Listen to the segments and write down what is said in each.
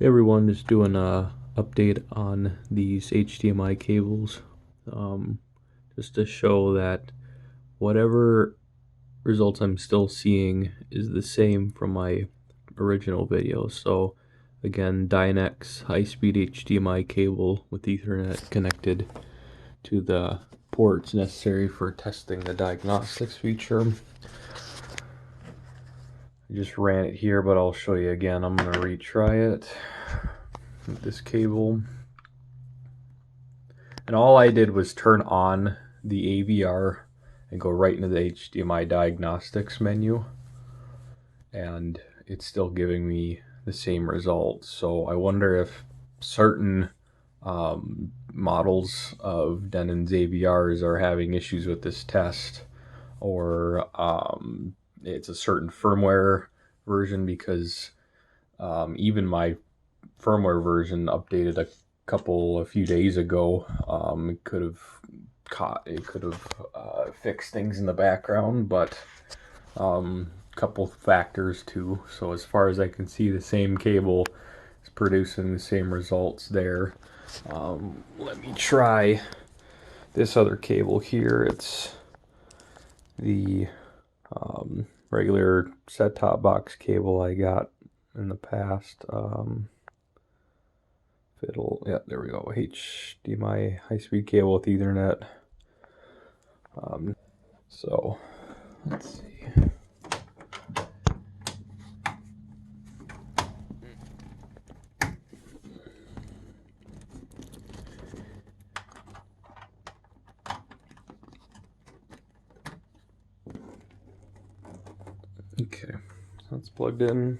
Hey everyone, just doing a update on these HDMI cables, just to show that whatever results I'm still seeing is the same from my original video. So again, Dynex high-speed HDMI cable with Ethernet connected to the ports necessary for testing the diagnostics feature. I just ran it here, but I'll show you again. I'm going to retry it with this cable. And all I did was turn on the AVR and go right into the HDMI diagnostics menu, and it's still giving me the same results. So I wonder if certain models of Denon's AVRs are having issues with this test, or it's a certain firmware version, because even my firmware version updated a few days ago. It could have fixed things in the background, but couple factors too. So as far as I can see, the same cable is producing the same results there. Let me try this other cable here. It's the regular set-top box cable I got in the past. Yeah, there we go. HDMI high-speed cable with Ethernet. So let's see. Okay, so it's plugged in.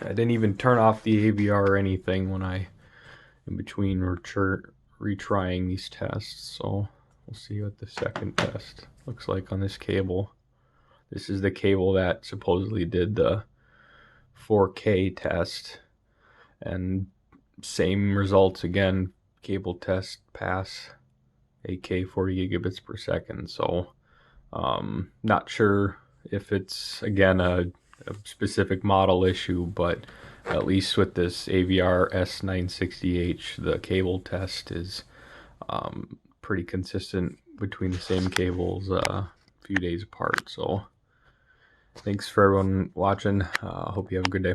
I didn't even turn off the AVR or anything when in between retrying these tests. So we'll see what the second test looks like on this cable. This is the cable that supposedly did the 4K test, and same results again. Cable test pass, 8K 40 gigabits per second. So not sure if it's again a specific model issue, but at least with this AVR S960H, the cable test is pretty consistent between the same cables a few days apart. So thanks for everyone watching. Hope you have a good day.